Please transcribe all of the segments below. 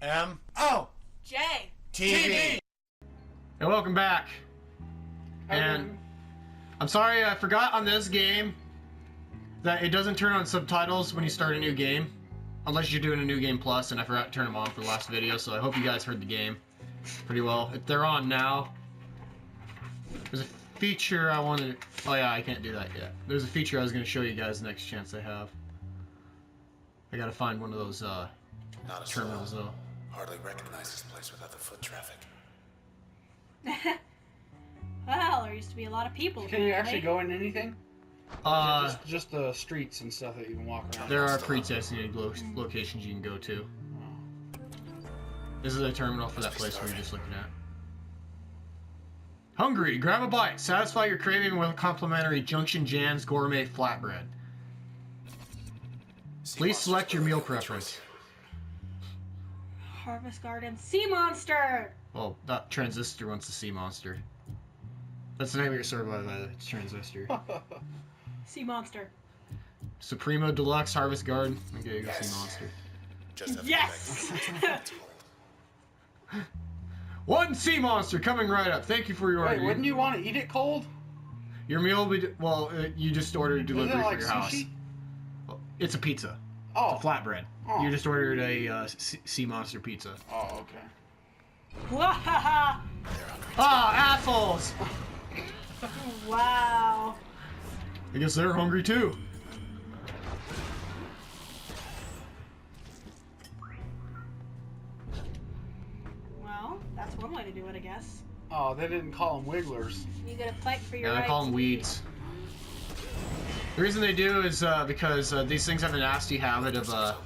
MOJTV. And welcome back. And I'm sorry I forgot on this game that it doesn't turn on subtitles when you start a new game, unless you're doing a new game plus, and I forgot to turn them on for the last video, so I hope you guys heard the game pretty well. If they're on now, there's a feature I wanted to... Oh yeah, I can't do that yet. There's a feature I was going to show you guys the next chance I have. I gotta find one of those terminals though. Hardly recognize this place without the foot traffic. Well, there used to be a lot of people. Can you actually go in anything? Just the streets and stuff that you can walk around. There are pre-designated locations you can go to. This is a terminal for that place we were just looking at. Hungry, grab a bite. Satisfy your craving with a complimentary Junction Jan's Gourmet Flatbread. Please select your meal preference. Harvest Garden Sea Monster! Well, that Transistor wants the sea monster. That's the name of your server, by the way. It's Transistor. Sea Monster. Supremo Deluxe Harvest Garden. Okay, you go sea monster. Yes! One sea monster coming right up. Thank you for your order. Wait, wouldn't you want to eat it cold? Your meal will be... Well, you just ordered delivery Isn't it like for your house. sushi? Well, it's a pizza. Oh. It's a flatbread. Oh. You just ordered a sea monster pizza. Oh, okay. Wahaha! Ah, assholes! Wow. I guess they're hungry too. Well, that's one way to do it, I guess. Oh, they didn't call them wigglers. You gotta fight for your Yeah, rights. they call them weeds. The reason they do is because these things have a nasty habit of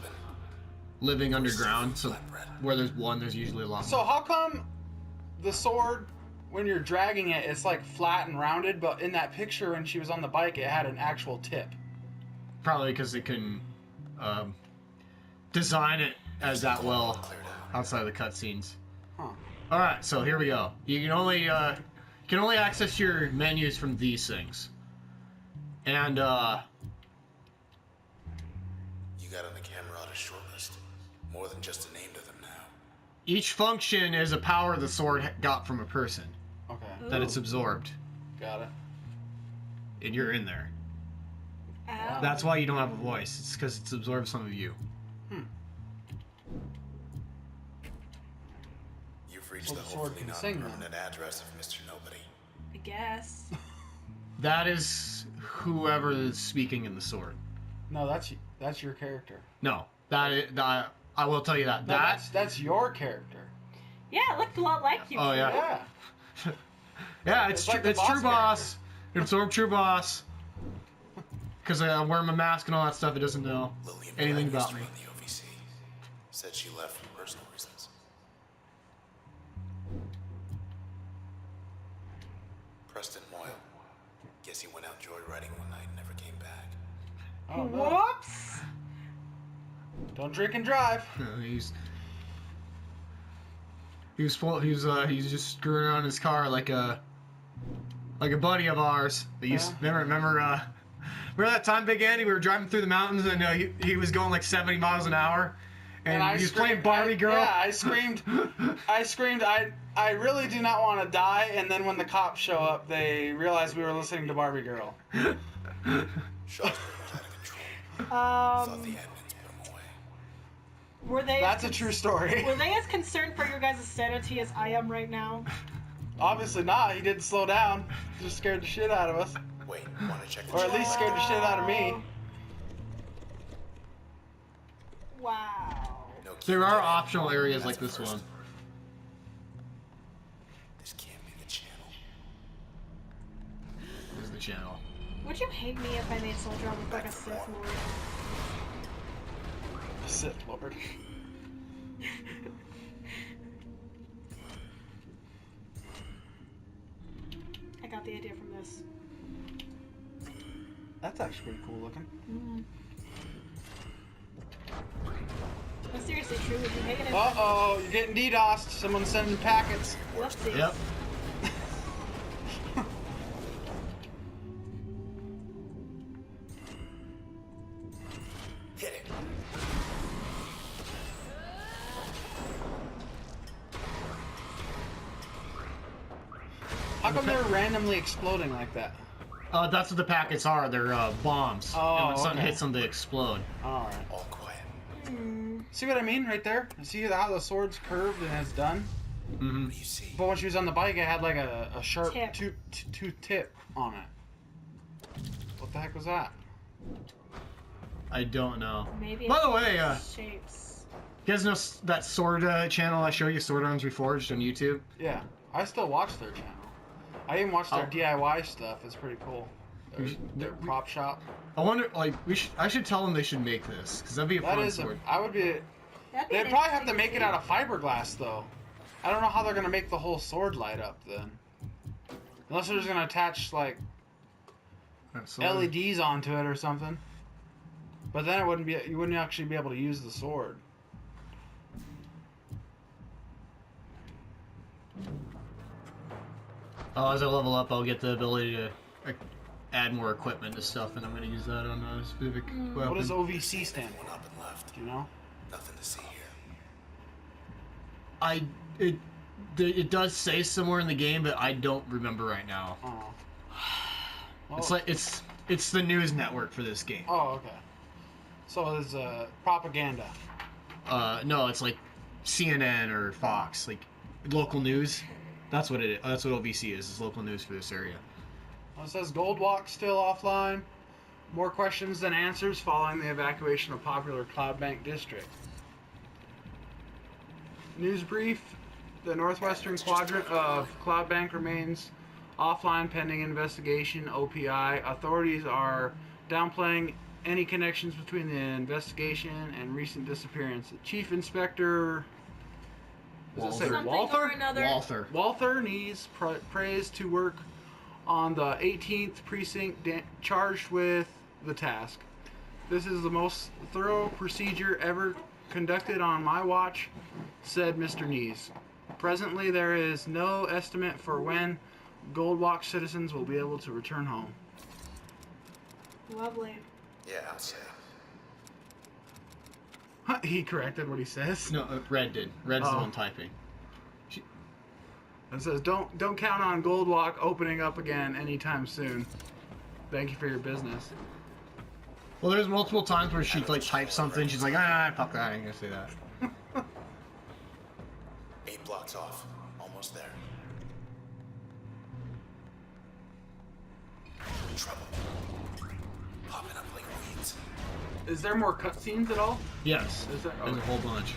living underground. So where there's one, there's usually a lot more. So how come the sword, when you're dragging it, it's like flat and rounded, but in that picture when she was on the bike, it had an actual tip? Probably because they couldn't design it as that well outside of the cutscenes. Huh. All right, so here we go. You can only access your menus from these things, and You got on the camera on a short list. More than just a name to them now. each function is a power the sword got from a person Okay. that it's absorbed, Got it. and you're in there. Ow. That's why you don't have a voice. It's because it's absorbed some of you. You've reached Well, the the sword hopefully can not sing, then. permanent address of Mr. Nobody. I guess. That is whoever is speaking in the sword. No, that's your character. No, that I will tell you that. No, that's your character. Yeah, it looked a lot like you. Oh yeah. Yeah. Yeah, It's it's like the it's boss TrueBOSS. It absorbed TrueBOSS. Because I'm wearing my mask and all that stuff, it doesn't know Lillian anything Black about me. used to run the OVC. Said she left for personal reasons. Preston Moyle. Guess he went out joyriding one night and never came back. Oh, no. Whoops! Don't drink and drive. He's just screwing around in his car like a buddy of ours. That used, remember that time, Big Andy? We were driving through the mountains and he was going like 70 miles an hour, and he was playing Barbie Girl. Yeah, I screamed. I really do not want to die. And then when the cops show up, they realize we were listening to Barbie Girl. Shaw's pretty much out of control. Thought the admins put him away. Were they? That's a true story. Were they as concerned for your guys' sanity as I am right now? Obviously not. He didn't slow down. Just scared the shit out of us. Wait, want to check the Or at chat? least scared the shit out of me. Wow. No key There are to optional areas That's like this first. one. This can't be the channel. This is the channel. Would you hate me if I made Soldier look like a Sith Lord? Sith Lord. I got the idea from this. That's actually pretty cool looking. But seriously, True, would you hate it if Uh-oh, you're getting DDoSed. Someone's sending packets. Whoopsies. Yep. Hit it. How come they're randomly exploding like that? That's what the packets are. They're bombs. Oh, and when something okay. hits them, they explode. All right. All quiet. See what I mean right there? See how the sword's curved and it's done? Mm-hmm. What do you see? But when she was on the bike, it had like a sharp Tip. tooth tip on it. What the heck was that? I don't know. Maybe By the way, shapes. you guys know that sword channel I show you, Sword Arms Reforged on YouTube? Yeah, I still watch their channel. I even watch their Oh. DIY stuff. It's pretty cool. Their prop shop. I wonder, like, I should tell them they should make this, because that'd be a That fun is, sword. I would be. That'd be They'd an probably have to interesting make it out of fiberglass though. I don't know how they're gonna make the whole sword light up then. Unless they're just gonna attach like LEDs onto it or something. But then it wouldn't be. You wouldn't actually be able to use the sword. Oh, as I level up, I'll get the ability to add more equipment to stuff, and I'm going to use that on a specific weapon. What does OVC stand One for? up and left. Do you know? Nothing to see here. It does say somewhere in the game, but I don't remember right now. Oh. It's like it's the news network for this game. Oh, okay. So it's propaganda. No, it's like CNN or Fox, like local news. That's what it is. That's what OVC is local news for this area. Well, it says Goldwalk still offline. More questions than answers following the evacuation of popular Cloudbank district. News brief. The northwestern quadrant of Cloudbank remains offline pending investigation. OPI. Authorities are downplaying any connections between the investigation and recent disappearance. Chief Inspector... Does it say Walther. Something or Walther? another. Walther. needs praised to work on the 18th precinct charged with the task. This is the most thorough procedure ever conducted on my watch, said Mr. Nees. Presently, there is no estimate for when Goldwalk citizens will be able to return home. Lovely. Yeah, I'll say. He corrected what he says. No, Red did. Red's the Oh. one typing. It says, don't count on Goldwalk opening up again anytime soon. Thank you for your business. Well, there's multiple times where she like types something. She's like, fuck that. I ain't gonna say that. 8 blocks off. Almost there. Trouble. Popping up like weeds. Is there more cutscenes at all? Yes. Is there? There's a Okay. whole bunch.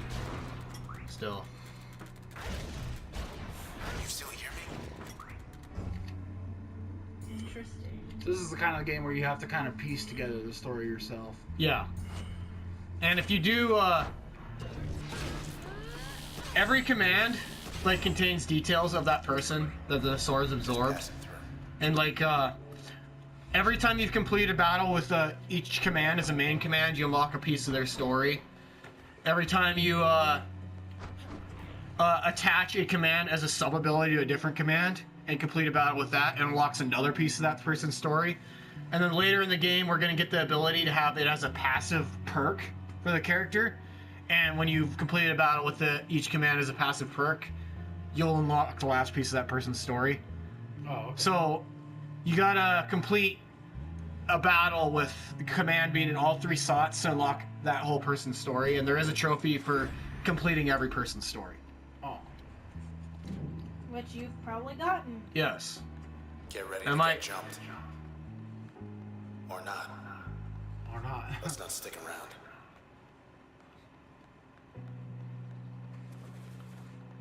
Still. You still hear me? Interesting. So this is the kind of game where you have to kind of piece together the story yourself. Yeah. And if you do, every command, like, contains details of that person that the sword's absorbed. Passing through. And, like, every time you've completed a battle with each command as a main command, you unlock a piece of their story. Every time you attach a command as a sub-ability to a different command and complete a battle with that, it unlocks another piece of that person's story. And then later in the game, we're going to get the ability to have it as a passive perk for the character. And when you've completed a battle with each command as a passive perk, you'll unlock the last piece of that person's story. Oh, okay. So you gotta complete a battle with the command being in all 3 slots to unlock that whole person's story, and there is a trophy for completing every person's story. Oh. Which you've probably gotten. Yes. Get ready Am to I- get jumped. Or not. Or not. Let's not stick around.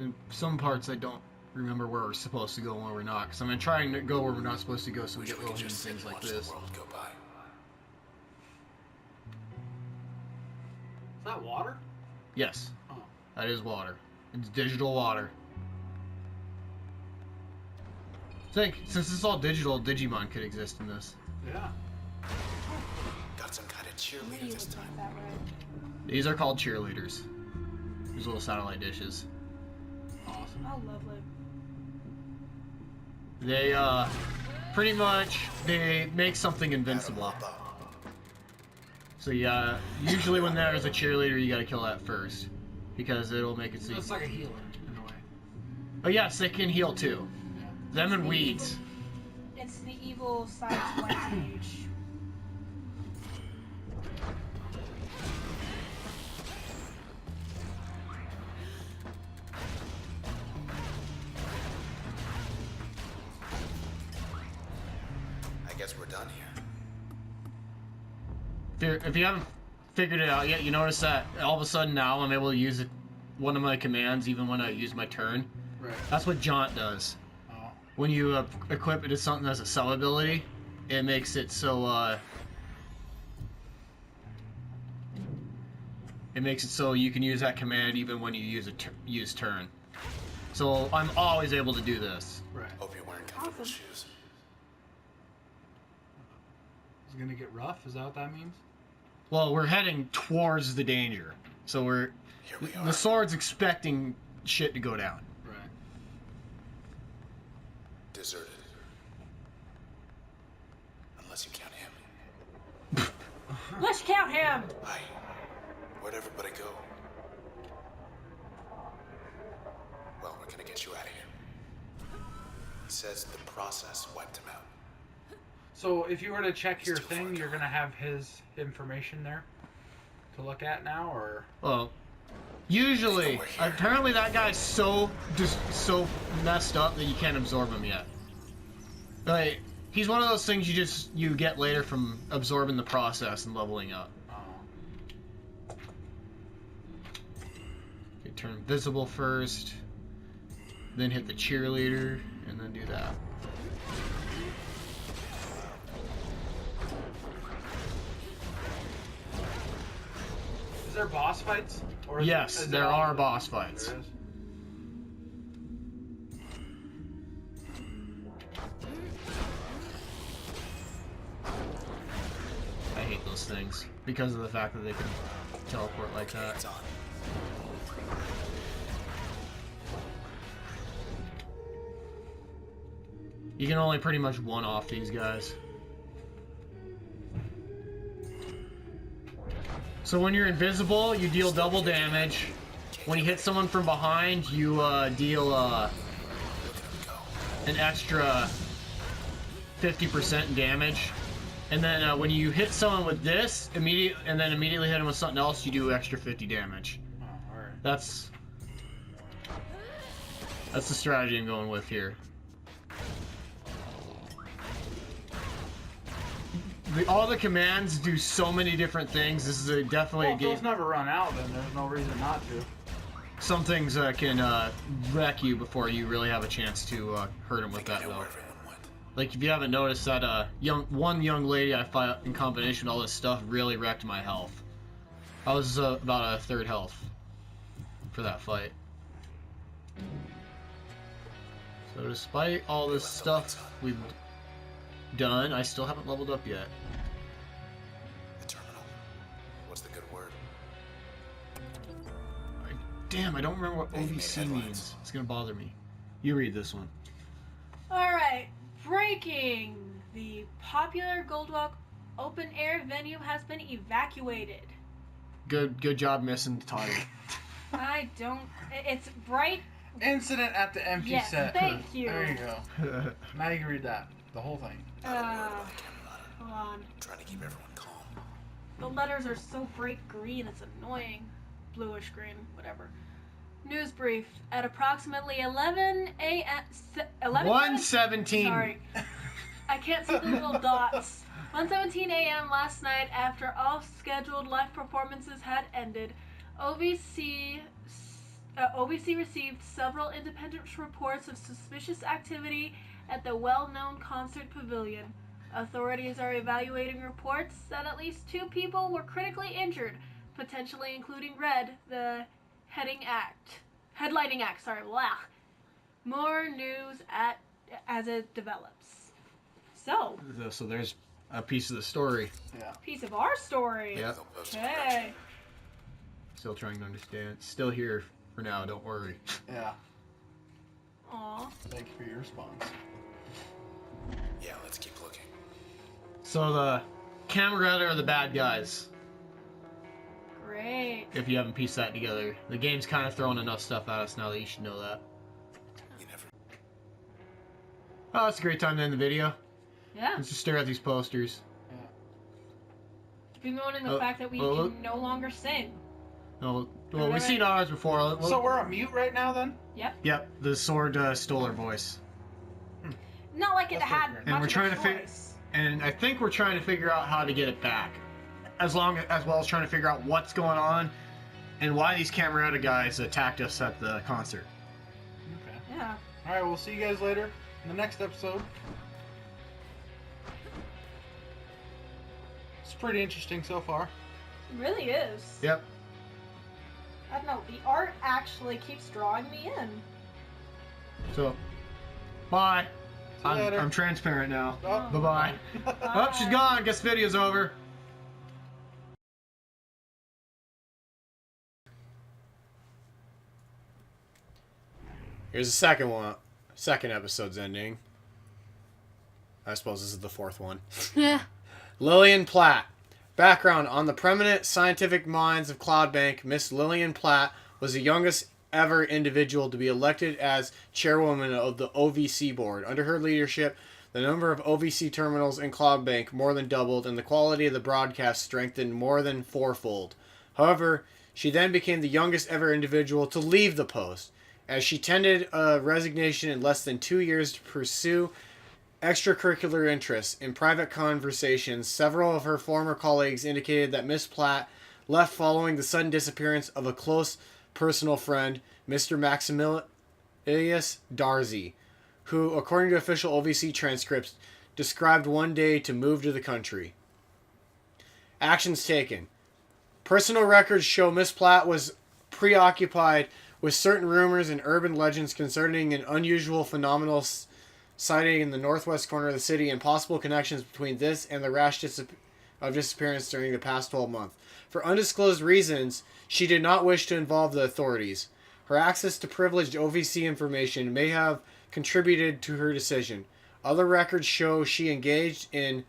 In some parts I don't remember where we're supposed to go and where we're not, because I'm gonna try and go where we're not supposed to go so we Wish get we little could hidden just sit things and like watch this. the world go by. Is that water? Yes. Oh. That is water. It's digital water. I think, since it's all digital, Digimon could exist in this. Yeah. Got some kind of I knew cheerleader you this would time. think that way. These are called cheerleaders. These little satellite dishes. Awesome. Oh, lovely. They, pretty much, they make something invincible. Add 'em up. So yeah, usually when there's a cheerleader, you gotta kill that first. Because it'll make it so It's like a healer in a way. Oh yes, they can heal too. Them and weeds. It's the evil science white mage. I guess we're done here. If you haven't figured it out yet, you notice that all of a sudden now I'm able to use one of my commands even when I use my turn. Right. That's what Jaunt does. Oh. When you equip it as something as a sell ability, it makes it so you can use that command even when you use turn. So I'm always able to do this. Right. Hope you're wearing comfortable Awesome. shoes. It's gonna get rough. Is that what that means? Well, we're heading towards the danger, so Here we are. the sword's expecting shit to go down. Right. Deserted. Unless you count him. Let's count him! Hi. Where'd everybody go? Well, we're gonna get you out of here. He says the process wiped him out. So if you were to check your He's too far thing, you're gone. gonna have his information there to look at now, or Well, usually, Think over here. apparently that guy's so messed up that you can't absorb him yet. Like, he's one of those things you get later from absorbing the process and leveling up. Okay, turn invisible first, then hit the cheerleader, and then do that. is there boss fights? Or Yes, is it there all- are boss fights. There is. I hate those things because of the fact that they can teleport like that. It's on. You can only pretty much one-off these guys. So when you're invisible, you deal double damage. When you hit someone from behind, you deal an extra 50% damage. And then when you hit someone with this, immediately hit them with something else, you do extra 50 damage. Oh, alright. That's the strategy I'm going with here. All the commands do so many different things. This is definitely Well, a if game. those never run out, then there's no reason not to. Some things can wreck you before you really have a chance to hurt them with I that, know though. where everyone went. Like, if you haven't noticed that one young lady I fought in combination with all this stuff really wrecked my health. I was about a third health for that fight. So despite all this stuff we've done, I still haven't leveled up yet. The terminal. What's the good word? Damn, I don't remember what They've made OVC headlines. means. It's gonna bother me. You read this one. Alright, breaking! The popular Goldwalk open air venue has been evacuated. Good job missing the title. I don't. It's bright. Incident at the empty Yes, set. thank you. There you go. Now you can read that. The whole thing. Hold on. I'm trying to keep everyone calm. The letters are so bright green, it's annoying. Bluish green, whatever. News brief. At approximately 11 a.m. 117. Sorry. I can't see the little dots. 1:17 a.m. last night, after all scheduled live performances had ended, OVC received several independent reports of suspicious activity at the well-known concert pavilion. Authorities are evaluating reports that at least 2 people were critically injured, potentially including Red, the headlining act. Sorry, blah. More news as it develops. So, So there's a piece of the story. Yeah. piece of our story. Yeah. They'll post a Okay. Still trying to understand. Still here for now, don't worry. Yeah. Aw. Thank you for your response. Yeah, let's keep looking. So the Camerata are the bad guys, Great. if you haven't pieced that together. The game's kind of throwing enough stuff at us now that you should know that. You never. Oh, that's a great time to end the video. Yeah. Let's just stare at these posters. Bemoaning the fact that we can no longer sing. No, well, we've seen ours before. So we're on mute right now, then? Yep. Yep, the sword stole her voice. Not like it had And much we're trying of a to figure, choice. and I think we're trying to figure out how to get it back, as well as trying to figure out what's going on, and why these Camerata guys attacked us at the concert. Okay. Yeah. All right, we'll see you guys later in the next episode. It's pretty interesting so far. It really is. Yep. I don't know. The art actually keeps drawing me in. So, bye. See you later. I'm transparent now. Oh. Bye-bye. Oh, she's gone. Guess video's over. Here's the second one. Second episode's ending. I suppose this is the fourth one. Yeah. Lillian Platt. Background on the prominent scientific minds of Cloudbank, Miss Lillian Platt was the youngest ever individual to be elected as chairwoman of the OVC board. Under her leadership, the number of OVC terminals in Cloudbank more than doubled, and the quality of the broadcast strengthened more than fourfold. However, she then became the youngest ever individual to leave the post, as she tendered a resignation in less than 2 years to pursue extracurricular interests. In private conversations, several of her former colleagues indicated that Miss Platt left following the sudden disappearance of a close personal friend, Mr. Maximilius Darcy, who, according to official OVC transcripts, described one day to move to the country. Actions taken. Personal records show Miss Platt was preoccupied with certain rumors and urban legends concerning an unusual phenomenal sighting in the northwest corner of the city and possible connections between this and the rash of disappearance during the past 12 months. For undisclosed reasons, she did not wish to involve the authorities. Her access to privileged OVC information may have contributed to her decision. Other records show she engaged in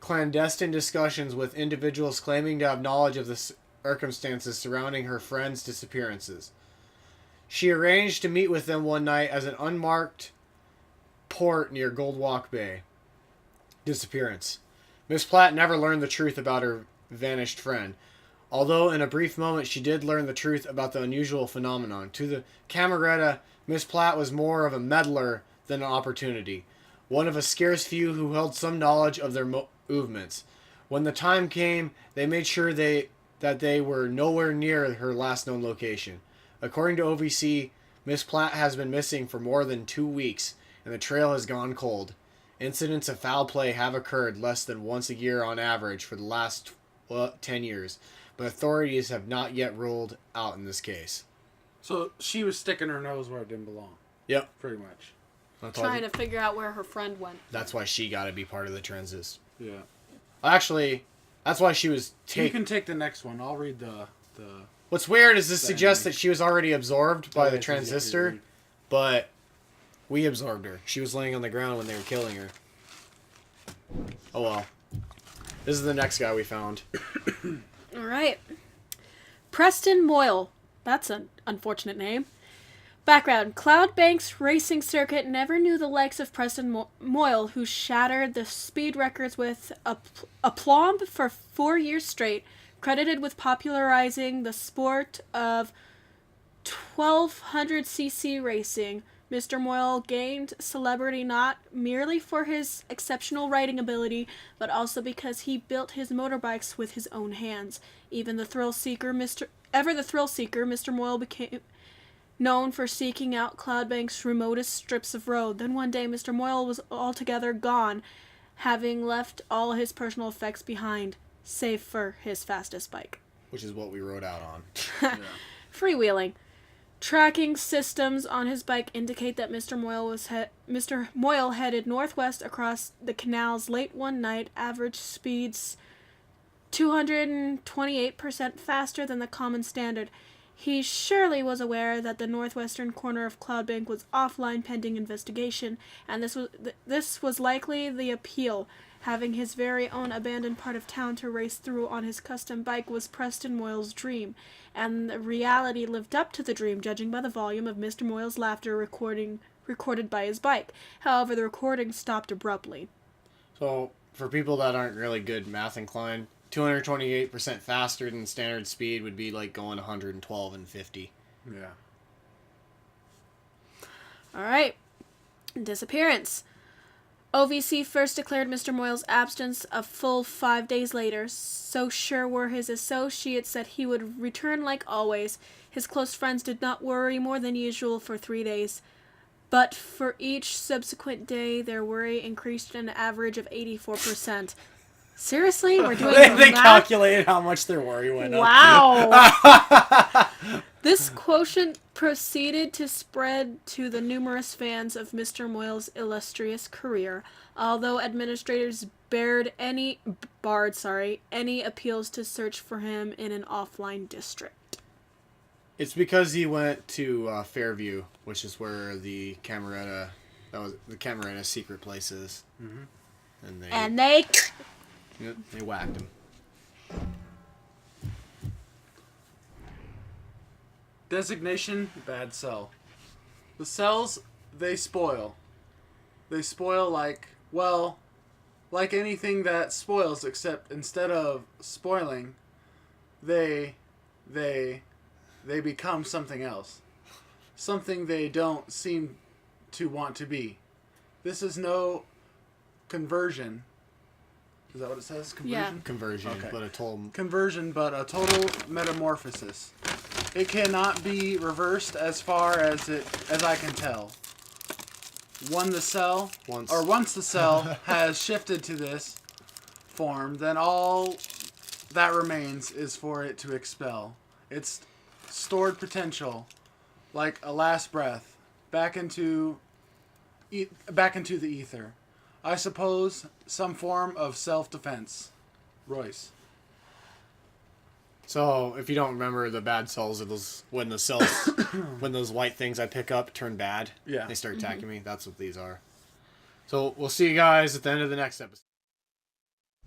clandestine discussions with individuals claiming to have knowledge of the circumstances surrounding her friend's disappearances. She arranged to meet with them one night as an unmarked port near Goldwalk Bay. Disappearance. Miss Platt never learned the truth about her vanished friend, although in a brief moment she did learn the truth about the unusual phenomenon. To the Camerata, Miss Platt was more of a meddler than an opportunity, one of a scarce few who held some knowledge of their movements. When the time came, they made sure that they were nowhere near her last known location. According to OVC, Miss Platt has been missing for more than 2 weeks, and the trail has gone cold. Incidents of foul play have occurred less than once a year on average for the last 10 years, but authorities have not yet ruled out in this case. So she was sticking her nose where it didn't belong. Yep. Pretty much. Trying to figure out where her friend went. That's why she got to be part of the Transistor. Yeah. Actually, that's why she was You can take the next one. I'll read the What's weird is this suggests that she was already absorbed by the Transistor, but we absorbed her. She was laying on the ground when they were killing her. Oh well. This is the next guy we found. Alright. Preston Moyle. That's an unfortunate name. Background. Cloudbank's racing circuit never knew the likes of Preston Moyle, who shattered the speed records with aplomb for 4 years straight, credited with popularizing the sport of 1200cc racing. Mr. Moyle gained celebrity not merely for his exceptional riding ability, but also because he built his motorbikes with his own hands. Even the thrill seeker, Mr. Moyle became known for seeking out Cloudbank's remotest strips of road. Then one day, Mr. Moyle was altogether gone, having left all his personal effects behind, save for his fastest bike. Which is what we rode out on. yeah. Freewheeling. Tracking systems on his bike indicate that Mr. Moyle headed northwest across the canals late one night, average speeds 228% faster than the common standard. He surely was aware that the northwestern corner of Cloudbank was offline pending investigation, and this was likely the appeal. Having his very own abandoned part of town to race through on his custom bike was Preston Moyle's dream, and the reality lived up to the dream, judging by the volume of Mr. Moyle's laughter recorded by his bike. However, the recording stopped abruptly. So, for people that aren't really good math inclined, 228% faster than standard speed would be like going 112 and 50. Yeah. Alright. Disappearance. OVC first declared Mr. Moyle's absence a full 5 days later. So sure were his associates that he would return like always. His close friends did not worry more than usual for 3 days. But for each subsequent day, their worry increased an average of 84%. Seriously? We're doing They math? calculated how much their worry went up. Wow. This quotient proceeded to spread to the numerous fans of Mr. Moyle's illustrious career, although administrators barred any appeals to search for him in an offline district. It's because he went to Fairview, which is where the Camerata secret place is. Mm-hmm. And they Yep, they whacked him. Designation, bad cell. The cells, they spoil. They spoil like anything that spoils, except instead of spoiling, they become something else. Something they don't seem to want to be. This is no conversion. Is that what it says? Conversion? Yeah. Conversion, Okay. but a total... Conversion, but a total metamorphosis. It cannot be reversed as far as I can tell. Once the cell has shifted to this form, then all that remains is for it to expel its stored potential, like a last breath, back into the ether. I suppose some form of self-defense. Royce. So, if you don't remember, the bad cells are those when those white things I pick up turn bad. Yeah. They start attacking me. That's what these are. So, we'll see you guys at the end of the next episode.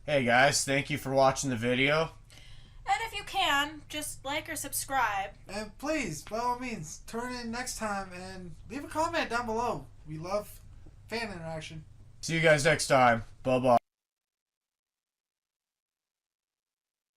Hey guys, thank you for watching the video. And if you can, just like or subscribe. And please, by all means, turn in next time and leave a comment down below. We love fan interaction. See you guys next time. Bye-bye.